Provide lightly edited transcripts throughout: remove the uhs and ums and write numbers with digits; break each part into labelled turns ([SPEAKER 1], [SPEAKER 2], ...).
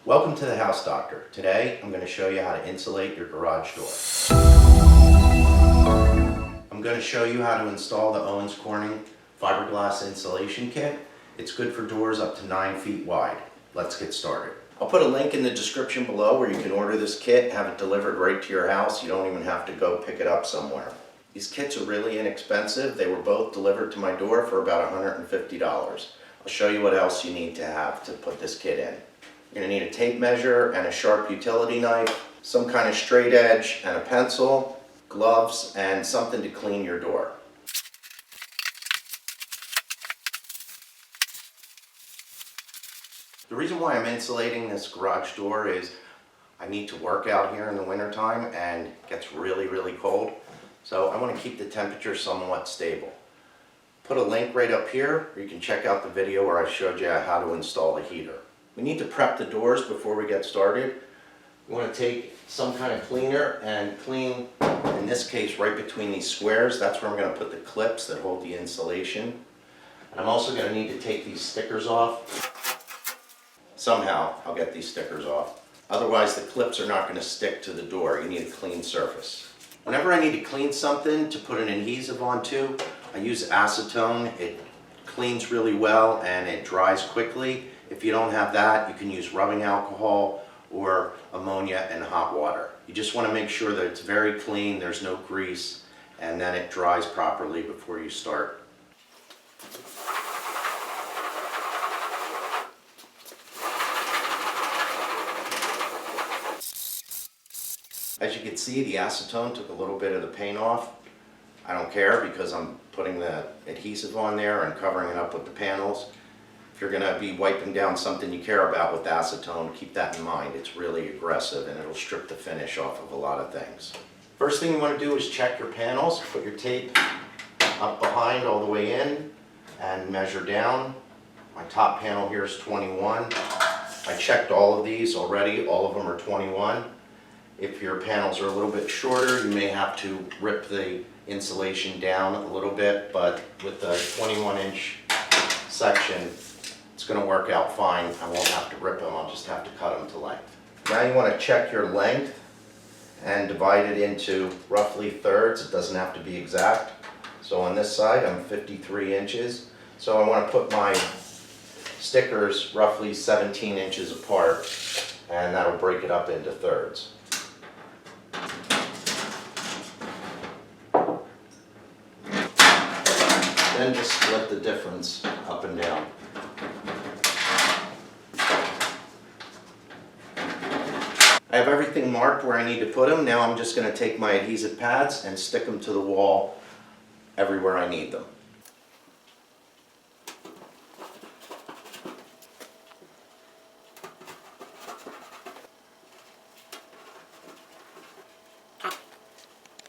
[SPEAKER 1] Welcome to the House Doctor. Today I'm going to show you how to insulate your garage door. I'm going to show you how to install the Owens Corning fiberglass insulation kit. It's good for doors up to 9 feet wide. Let's get started. I'll put a link in the description below where you can order this kit, have it delivered right to your house. You don't even have to go pick it up somewhere. These kits are really inexpensive. They were both delivered to my door for about $150. I'll show you what else you need to have to put this kit in. You're going to need a tape measure and a sharp utility knife, some kind of straight edge and a pencil, gloves, and something to clean your door. The reason why I'm insulating this garage door is I need to work out here in the wintertime and it gets really cold. So I want to keep the temperature somewhat stable. Put a link right up here where you can check out the video where I showed you how to install the heater. We need to prep the doors before we get started. We want to take some kind of cleaner and clean, in this case, right between these squares. That's where I'm going to put the clips that hold the insulation. And I'm also going to need to take these stickers off. Somehow I'll get these stickers off. Otherwise the clips are not going to stick to the door. You need a clean surface. Whenever I need to clean something to put an adhesive onto, I use acetone. It cleans really well and it dries quickly. If you don't have that, you can use rubbing alcohol or ammonia and hot water. You just want to make sure that it's very clean, there's no grease, and then it dries properly before you start. As you can see, the acetone took a little bit of the paint off. I don't care because I'm putting the adhesive on there and covering it up with the panels. If you're going to be wiping down something you care about with acetone, keep that in mind. It's really aggressive and it'll strip the finish off of a lot of things. First thing you want to do is check your panels. Put your tape up behind all the way in and measure down. My top panel here is 21. I checked all of these already. All of them are 21. If your panels are a little bit shorter, you may have to rip the insulation down a little bit, but with the 21-inch section, it's going to work out fine. I won't have to rip them, I'll just have to cut them to length. Now you want to check your length and divide it into roughly thirds. It doesn't have to be exact. So on this side I'm 53 inches. So I want to put my stickers roughly 17 inches apart, and that'll break it up into thirds. Then just split the difference up and down. I have everything marked where I need to put them. Now I'm just going to take my adhesive pads and stick them to the wall everywhere I need them.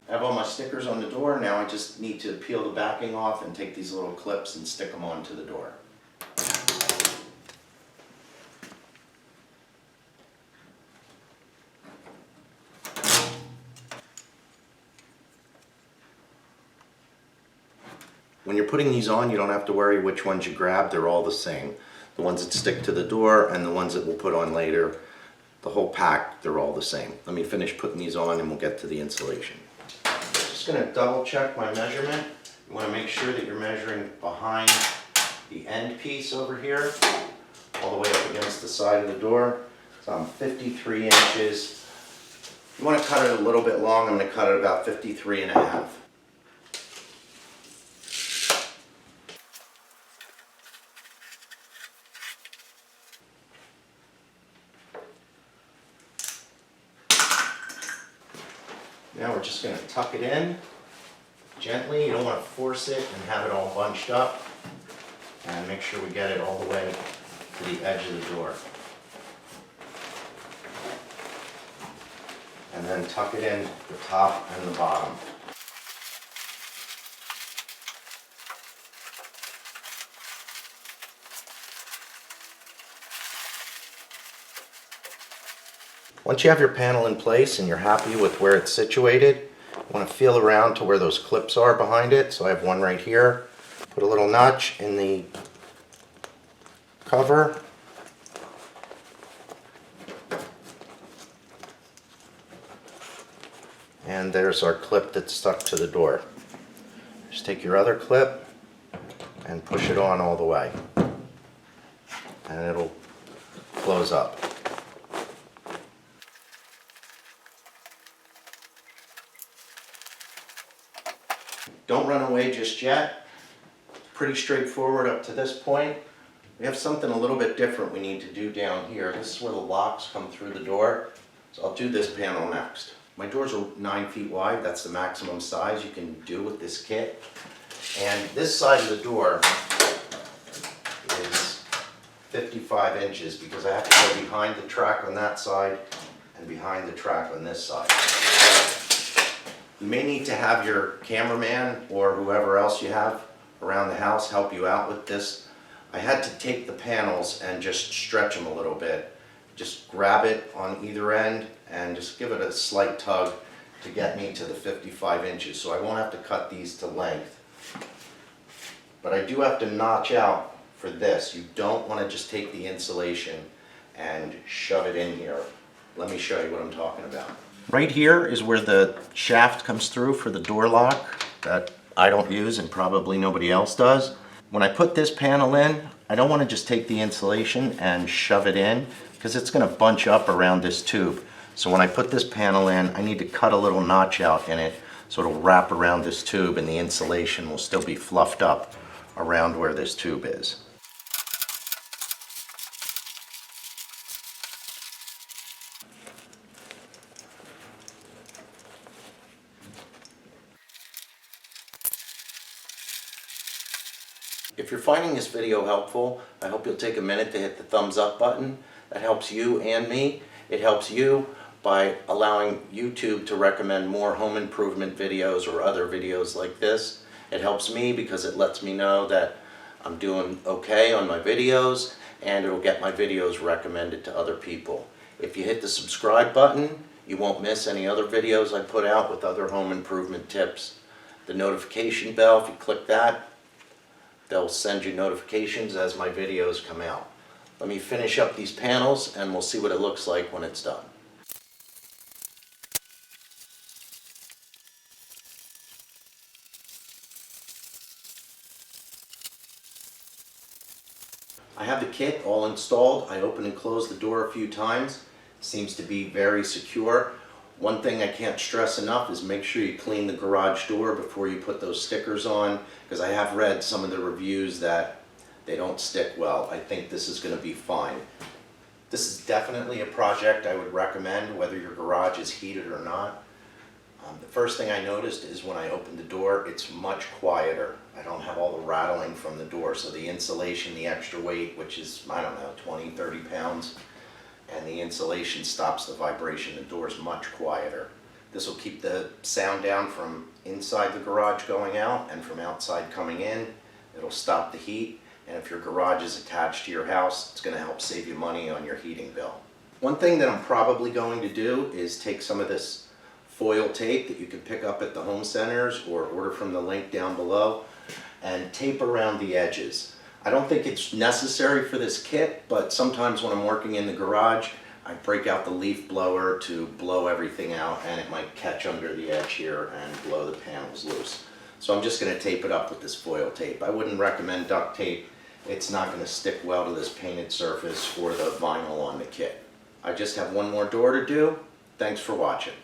[SPEAKER 1] I have all my stickers on the door. Now I just need to peel the backing off and take these little clips and stick them onto the door. When you're putting these on, you don't have to worry which ones you grab. They're all the same. The ones that stick to the door and the ones that we'll put on later, the whole pack, they're all the same. Let me finish putting these on and we'll get to the insulation. Just going to double check my measurement. You want to make sure that you're measuring behind the end piece over here, all the way up against the side of the door. So I'm 53 inches. You want to cut it a little bit long. I'm going to cut it about 53 and a half. Now we're just going to tuck it in gently. You don't want to force it and have it all bunched up. And make sure we get it all the way to the edge of the door. And then tuck it in the top and the bottom. Once you have your panel in place and you're happy with where it's situated, you want to feel around to where those clips are behind it. So I have one right here. Put a little notch in the cover And there's our clip that's stuck to the door. Just take your other clip and push it on all the way. And it'll close up. Don't run away just yet. Pretty straightforward up to this point. We have something a little bit different we need to do down here. This is where the locks come through the door. So I'll do this panel next. My doors are 9 feet wide. That's the maximum size you can do with this kit. And this side of the door is 55 inches because I have to go behind the track on that side and behind the track on this side. You may need to have your cameraman or whoever else you have around the house help you out with this. I had to take the panels and just stretch them a little bit. Just grab it on either end and just give it a slight tug to get me to the 55 inches. So I won't have to cut these to length. But I do have to notch out for this. You don't want to just take the insulation and shove it in here. Let me show you what I'm talking about. Right here is where the shaft comes through for the door lock that I don't use and probably nobody else does. When I put this panel in, I don't want to just take the insulation and shove it in because it's going to bunch up around this tube. So when I put this panel in, I need to cut a little notch out in it so it'll wrap around this tube and the insulation will still be fluffed up around where this tube is. If you're finding this video helpful, I hope you'll take a minute to hit the thumbs up button. That helps you and me. It helps you by allowing YouTube to recommend more home improvement videos or other videos like this. It helps me because it lets me know that I'm doing okay on my videos and it'll get my videos recommended to other people. If you hit the subscribe button, you won't miss any other videos I put out with other home improvement tips. The notification bell, if you click that, they'll send you notifications as my videos come out. Let me finish up these panels and we'll see what it looks like when it's done. I have the kit all installed. I opened and closed the door a few times. Seems to be very secure. One thing I can't stress enough is make sure you clean the garage door before you put those stickers on, because I have read some of the reviews that they don't stick well. I think this is going to be fine. This is definitely a project I would recommend whether your garage is heated or not. The first thing I noticed is when I opened the door, it's much quieter. I don't have all the rattling from the door, so the insulation, the extra weight, which is, I don't know, 20, 30 pounds, and the insulation stops the vibration. The door is much quieter. This will keep the sound down from inside the garage going out and from outside coming in. It'll stop the heat, and if your garage is attached to your house, it's going to help save you money on your heating bill. One thing that I'm probably going to do is take some of this foil tape that you can pick up at the home centers or order from the link down below and tape around the edges. I don't think it's necessary for this kit, but sometimes when I'm working in the garage, I break out the leaf blower to blow everything out and it might catch under the edge here and blow the panels loose. So I'm just going to tape it up with this foil tape. I wouldn't recommend duct tape. It's not going to stick well to this painted surface or the vinyl on the kit. I just have one more door to do. Thanks for watching.